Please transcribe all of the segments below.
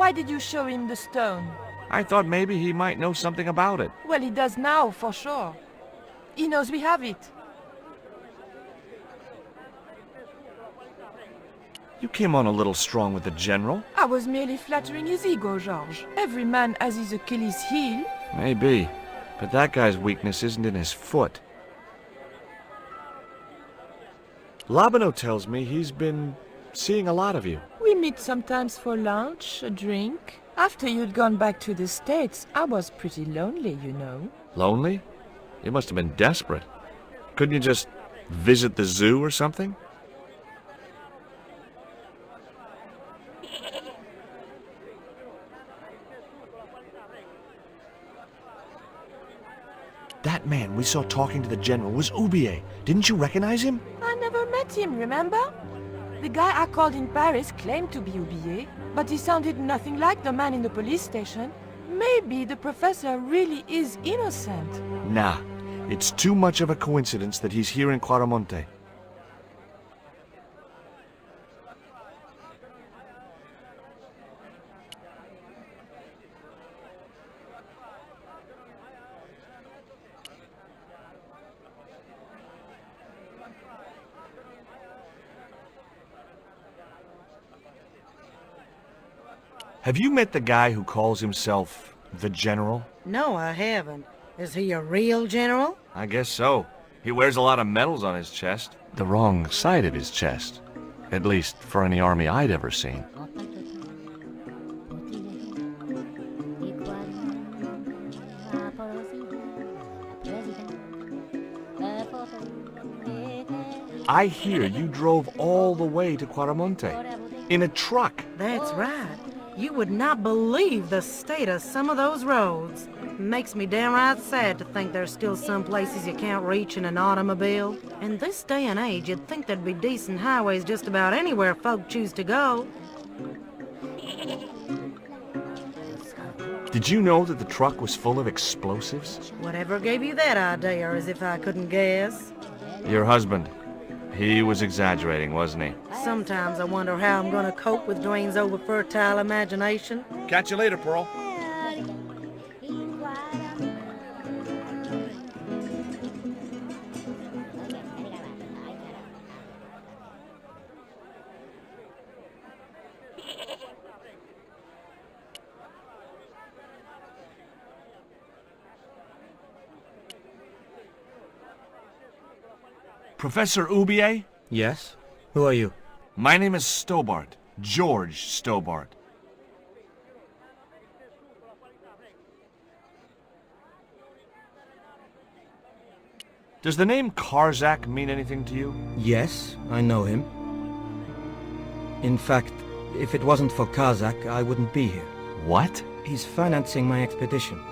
Why did you show him the stone? I thought maybe he might know something about it. Well, he does now, for sure. He knows we have it. You came on a little strong with the General. I was merely flattering his ego, George. Every man has his Achilles heel. Maybe, but that guy's weakness isn't in his foot. Labano tells me he's been seeing a lot of you. We meet sometimes for lunch, a drink. After you'd gone back to the States, I was pretty lonely, you know. Lonely? You must have been desperate. Couldn't you just visit the zoo or something? That man we saw talking to the General was Oubier. Didn't you recognize him? I never met him, remember? The guy I called in Paris claimed to be Oubier, but he sounded nothing like the man in the police station. Maybe the professor really is innocent. Nah, it's too much of a coincidence that he's here in Quaramonte. Have you met the guy who calls himself the General? No, I haven't. Is he a real general? I guess so. He wears a lot of medals on his chest. The wrong side of his chest. At least for any army I'd ever seen. I hear you drove all the way to Quaramonte. In a truck. That's right. You would not believe the state of some of those roads. Makes me downright sad to think there's still some places you can't reach in an automobile. In this day and age, you'd think there'd be decent highways just about anywhere folk choose to go. Did you know that the truck was full of explosives? Whatever gave you that idea, as if I couldn't guess? Your husband. He was exaggerating, wasn't he? Sometimes I wonder how I'm gonna cope with Dwayne's over-fertile imagination. Catch you later, Pearl. Professor Oubier? Yes? Who are you? My name is Stobbart. George Stobbart. Does the name Karzak mean anything to you? Yes, I know him. In fact, if it wasn't for Kazak, I wouldn't be here. What? He's financing my expedition.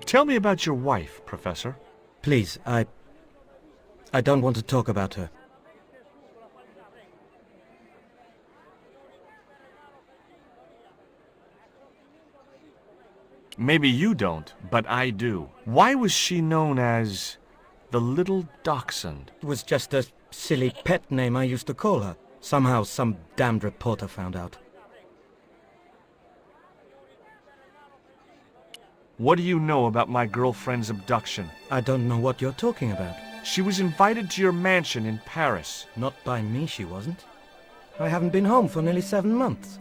Tell me about your wife, Professor. Please, I don't want to talk about her. Maybe you don't, but I do. Why was she known as the Little Dachshund? It was just a silly pet name I used to call her. Somehow some damned reporter found out. What do you know about my girlfriend's abduction? I don't know what you're talking about. She was invited to your mansion in Paris. Not by me, she wasn't. I haven't been home for nearly 7 months.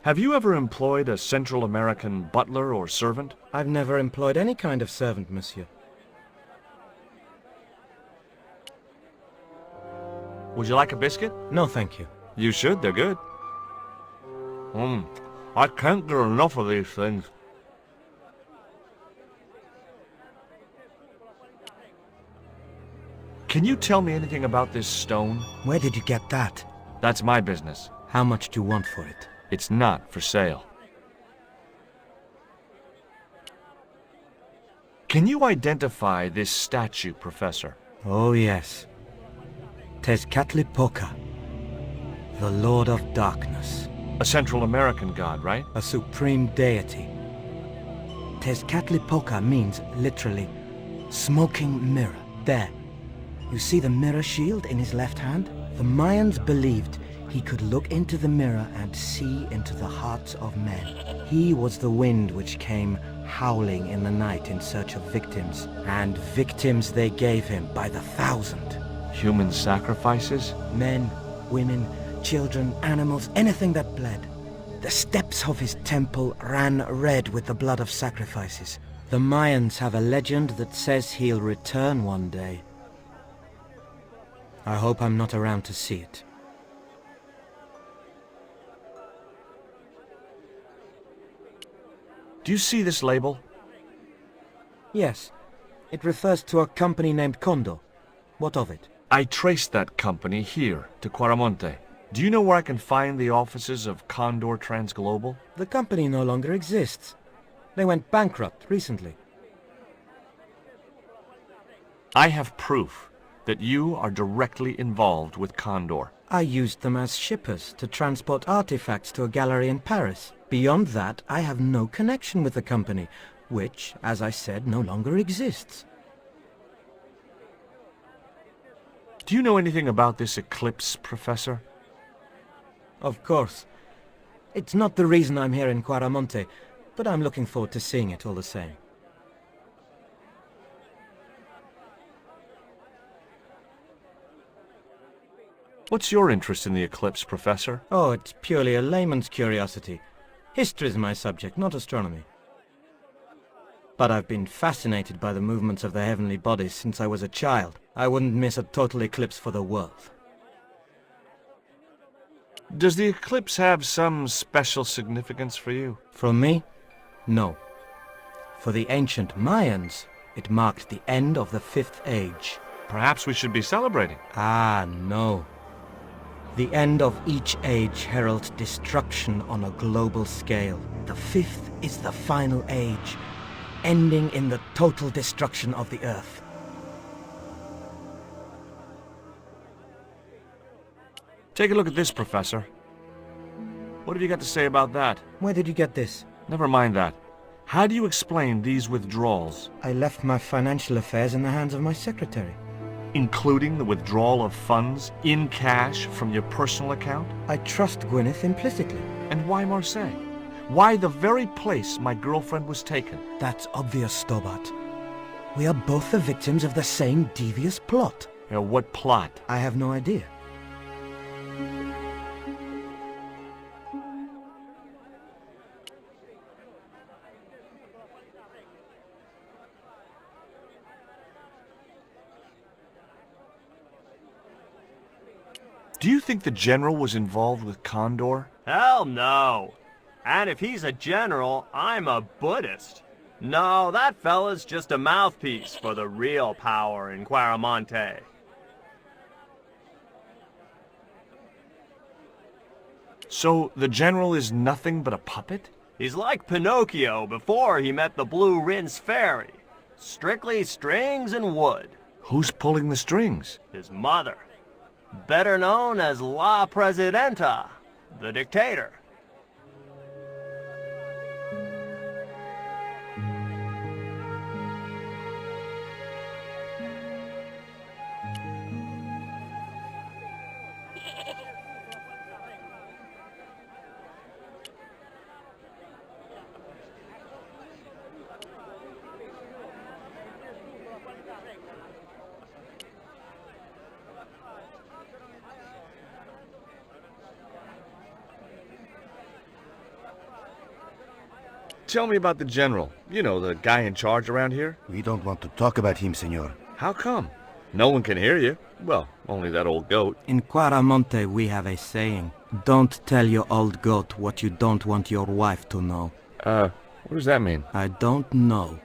Have you ever employed a Central American butler or servant? I've never employed any kind of servant, monsieur. Would you like a biscuit? No, thank you. You should, they're good. I can't get enough of these things. Can you tell me anything about this stone? Where did you get that? That's my business. How much do you want for it? It's not for sale. Can you identify this statue, Professor? Oh, yes. Tezcatlipoca, the Lord of Darkness. A Central American god, right? A supreme deity. Tezcatlipoca means, literally, smoking mirror. There. You see the mirror shield in his left hand? The Mayans believed he could look into the mirror and see into the hearts of men. He was the wind which came howling in the night in search of victims. And victims they gave him by the thousand. Human sacrifices? Men, women, children, animals, anything that bled. The steps of his temple ran red with the blood of sacrifices. The Mayans have a legend that says he'll return one day. I hope I'm not around to see it. Do you see this label? Yes. It refers to a company named Condor. What of it? I traced that company here, to Quaramonte. Do you know where I can find the offices of Condor Transglobal? The company no longer exists. They went bankrupt recently. I have proof that you are directly involved with Condor. I used them as shippers to transport artifacts to a gallery in Paris. Beyond that, I have no connection with the company, which, as I said, no longer exists. Do you know anything about this eclipse, Professor? Of course. It's not the reason I'm here in Quaramonte, but I'm looking forward to seeing it all the same. What's your interest in the eclipse, Professor? Oh, it's purely a layman's curiosity. History's my subject, not astronomy. But I've been fascinated by the movements of the heavenly bodies since I was a child. I wouldn't miss a total eclipse for the world. Does the eclipse have some special significance for you? For me? No. For the ancient Mayans, it marked the end of the Fifth Age. Perhaps we should be celebrating. Ah, no. The end of each age heralds destruction on a global scale. The fifth is the final age, ending in the total destruction of the Earth. Take a look at this, Professor. What have you got to say about that? Where did you get this? Never mind that. How do you explain these withdrawals? I left my financial affairs in the hands of my secretary. Including the withdrawal of funds in cash from your personal account? I trust Gwyneth implicitly. And why Marseille? Why the very place my girlfriend was taken? That's obvious, Stobbart. We are both the victims of the same devious plot. What plot? I have no idea. Do you think the general was involved with Condor? Hell no. And if he's a general, I'm a Buddhist. No, that fella's just a mouthpiece for the real power in Quaramonte. So the general is nothing but a puppet? He's like Pinocchio before he met the Blue Rinse Fairy. Strictly strings and wood. Who's pulling the strings? His mother. Better known as La Presidenta, the dictator. Tell me about the general. You know, the guy in charge around here. We don't want to talk about him, senor. How come? No one can hear you. Well, only that old goat. In Quaramonte we have a saying. Don't tell your old goat what you don't want your wife to know. What does that mean? I don't know.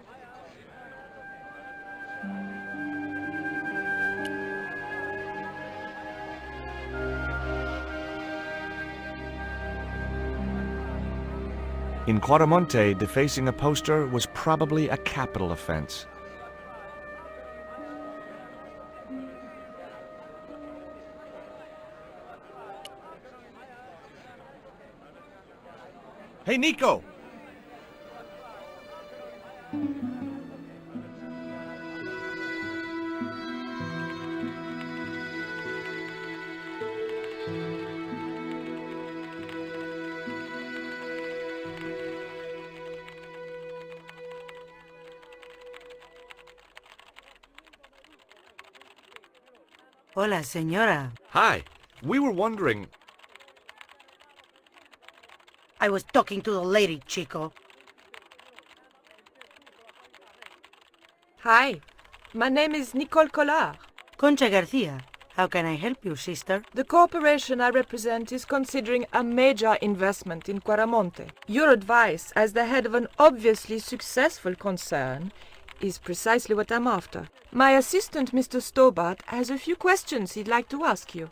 In Quaramonte, defacing a poster was probably a capital offense. Hey, Nico! Hola, señora. Hi. We were wondering... I was talking to the lady, Chico. Hi, my name is Nicole Collard. Concha Garcia. How can I help you, sister? The corporation I represent is considering a major investment in Quaramonte. Your advice, as the head of an obviously successful concern, is precisely what I'm after. My assistant, Mr. Stobbart, has a few questions he'd like to ask you.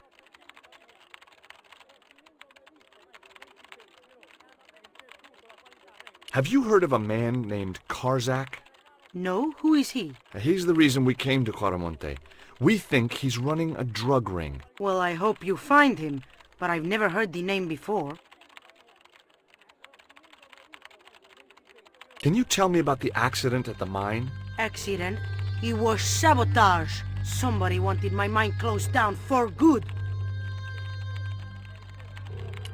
Have you heard of a man named Karzak? No? Who is he? He's the reason we came to Quaramonte. We think he's running a drug ring. Well, I hope you find him, but I've never heard the name before. Can you tell me about the accident at the mine? Accident? It was sabotage. Somebody wanted my mine closed down for good.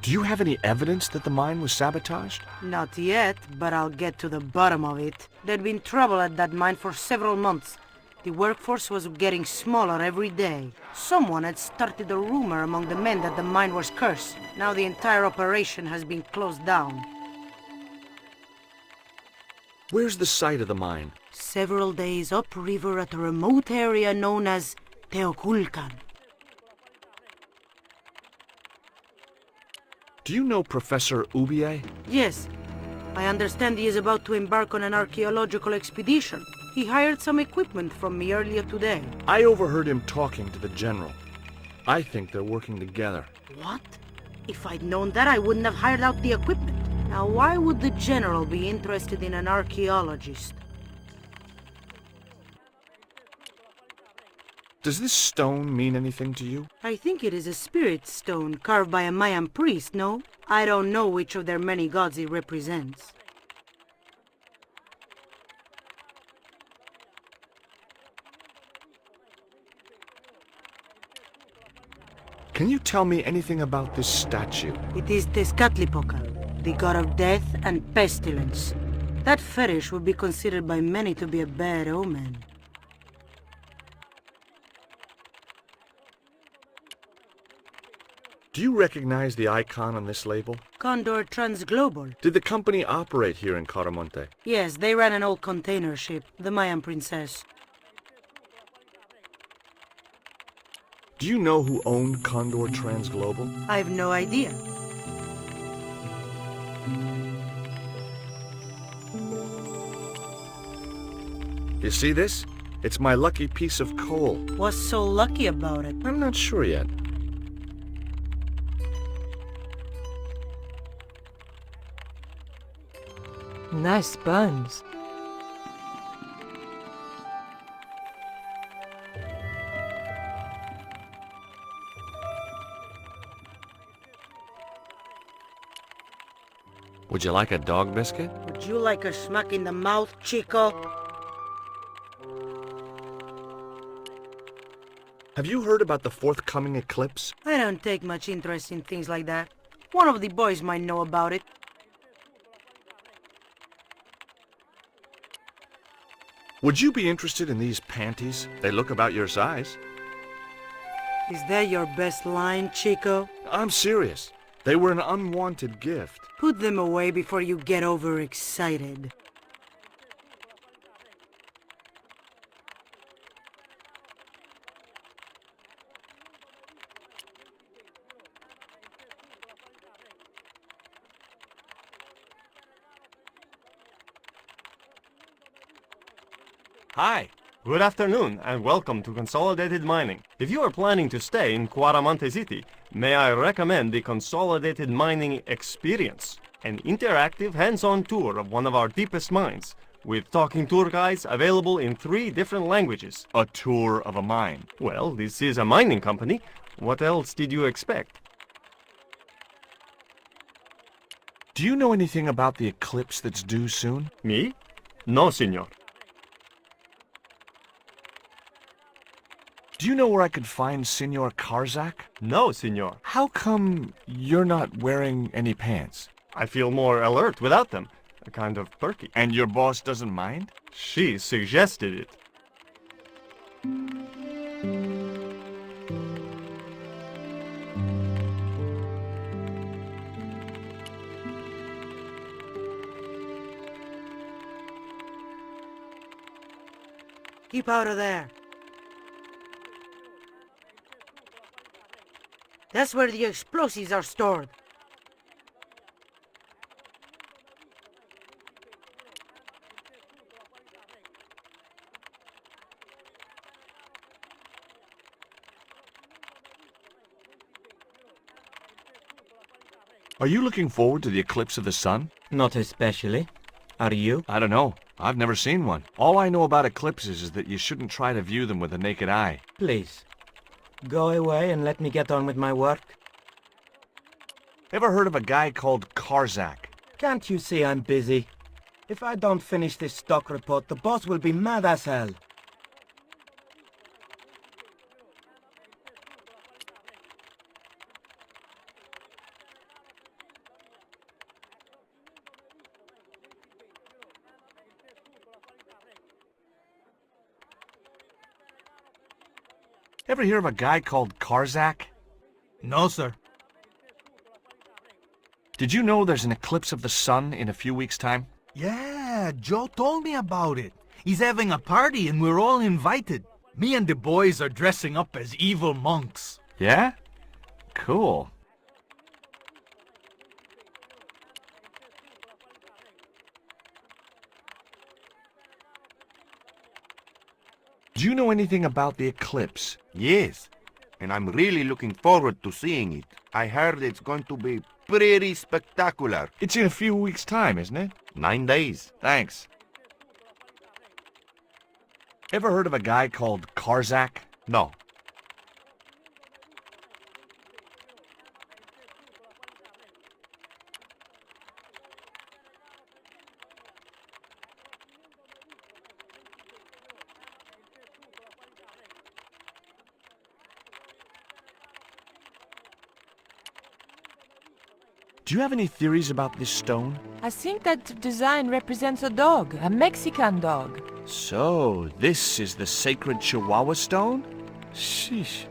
Do you have any evidence that the mine was sabotaged? Not yet, but I'll get to the bottom of it. There'd been trouble at that mine for several months. The workforce was getting smaller every day. Someone had started a rumor among the men that the mine was cursed. Now the entire operation has been closed down. Where's the site of the mine? Several days upriver at a remote area known as Teoculcan. Do you know Professor Ubier? Yes. I understand he is about to embark on an archaeological expedition. He hired some equipment from me earlier today. I overheard him talking to the general. I think they're working together. What? If I'd known that, I wouldn't have hired out the equipment. Now, why would the general be interested in an archaeologist? Does this stone mean anything to you? I think it is a spirit stone carved by a Mayan priest, no? I don't know which of their many gods it represents. Can you tell me anything about this statue? It is Tezcatlipoca, the god of death and pestilence. That fetish would be considered by many to be a bad omen. Do you recognize the icon on this label? Condor Transglobal. Did the company operate here in Quaramonte? Yes, they ran an old container ship, the Mayan Princess. Do you know who owned Condor Transglobal? I have no idea. You see this? It's my lucky piece of coal. What's so lucky about it? I'm not sure yet. Nice buns. Would you like a dog biscuit? Would you like a smack in the mouth, Chico? Have you heard about the forthcoming eclipse? I don't take much interest in things like that. One of the boys might know about it. Would you be interested in these panties? They look about your size. Is that your best line, Chico? I'm serious. They were an unwanted gift. Put them away before you get overexcited. Hi. Good afternoon, and welcome to Consolidated Mining. If you are planning to stay in Quaramonte City, may I recommend the Consolidated Mining Experience, an interactive hands-on tour of one of our deepest mines, with talking tour guides available in 3 different languages. A tour of a mine. Well, this is a mining company. What else did you expect? Do you know anything about the eclipse that's due soon? Me? No, senor. Do you know where I could find Senor Karzak? No, senor. How come you're not wearing any pants? I feel more alert without them. Kind of perky. And your boss doesn't mind? She suggested it. Keep out of there. That's where the explosives are stored. Are you looking forward to the eclipse of the sun? Not especially. Are you? I don't know. I've never seen one. All I know about eclipses is that you shouldn't try to view them with the naked eye. Please, go away and let me get on with my work. Ever heard of a guy called Karzak? Can't you see I'm busy? If I don't finish this stock report, the boss will be mad as hell. Ever hear of a guy called Karzak? No, sir. Did you know there's an eclipse of the sun in a few weeks' time? Yeah, Joe told me about it. He's having a party and we're all invited. Me and the boys are dressing up as evil monks. Yeah? Cool. Do you know anything about the eclipse? Yes, and I'm really looking forward to seeing it. I heard it's going to be pretty spectacular. It's in a few weeks' time, isn't it? 9 days. Thanks. Ever heard of a guy called Karzak? No. Do you have any theories about this stone? I think that design represents a dog, a Mexican dog. So, this is the sacred Chihuahua stone? Sheesh.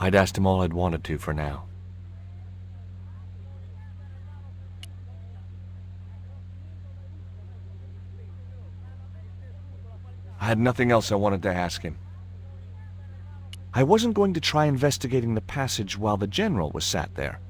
I'd asked him all I'd wanted to for now. I had nothing else I wanted to ask him. I wasn't going to try investigating the passage while the general was sat there.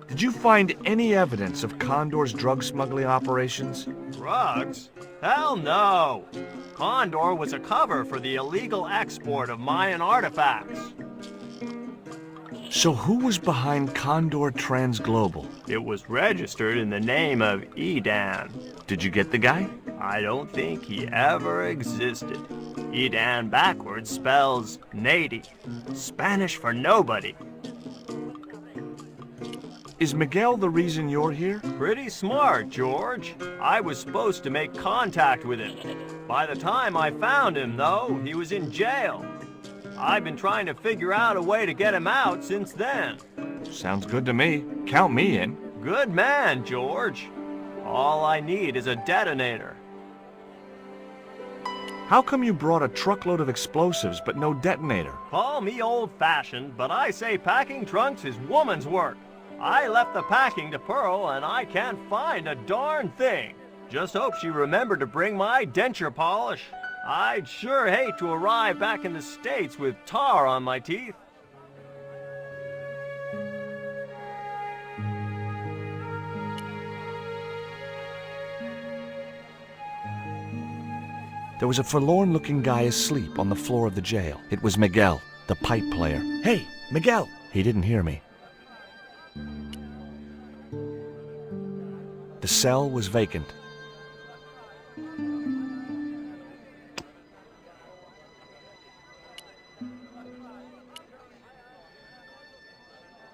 Did you find any evidence of Condor's drug smuggling operations? Drugs? Hell no! Condor was a cover for the illegal export of Mayan artifacts. So who was behind Condor Transglobal? It was registered in the name of Edan. Did you get the guy? I don't think he ever existed. Edan backwards spells Nady, Spanish for nobody. Is Miguel the reason you're here? Pretty smart, George. I was supposed to make contact with him. By the time I found him, though, he was in jail. I've been trying to figure out a way to get him out since then. Sounds good to me. Count me in. Good man, George. All I need is a detonator. How come you brought a truckload of explosives but no detonator? Call me old-fashioned, but I say packing trunks is woman's work. I left the packing to Pearl, and I can't find a darn thing. Just hope she remembered to bring my denture polish. I'd sure hate to arrive back in the States with tar on my teeth. There was a forlorn-looking guy asleep on the floor of the jail. It was Miguel, the pipe player. Hey, Miguel! He didn't hear me. The cell was vacant.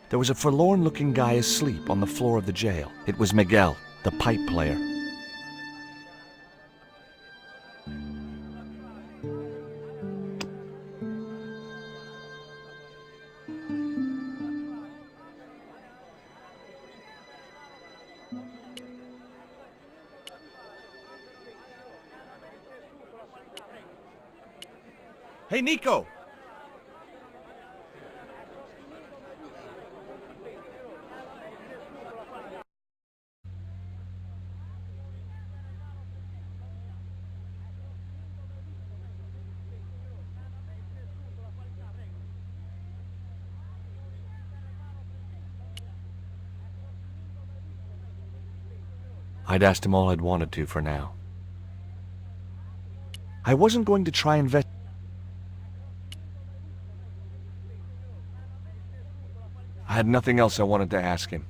There was a forlorn-looking guy asleep on the floor of the jail. It was Miguel, the pipe player. Hey, Nico! I'd asked him all I'd wanted to for now. I wasn't going to try and I had nothing else I wanted to ask him.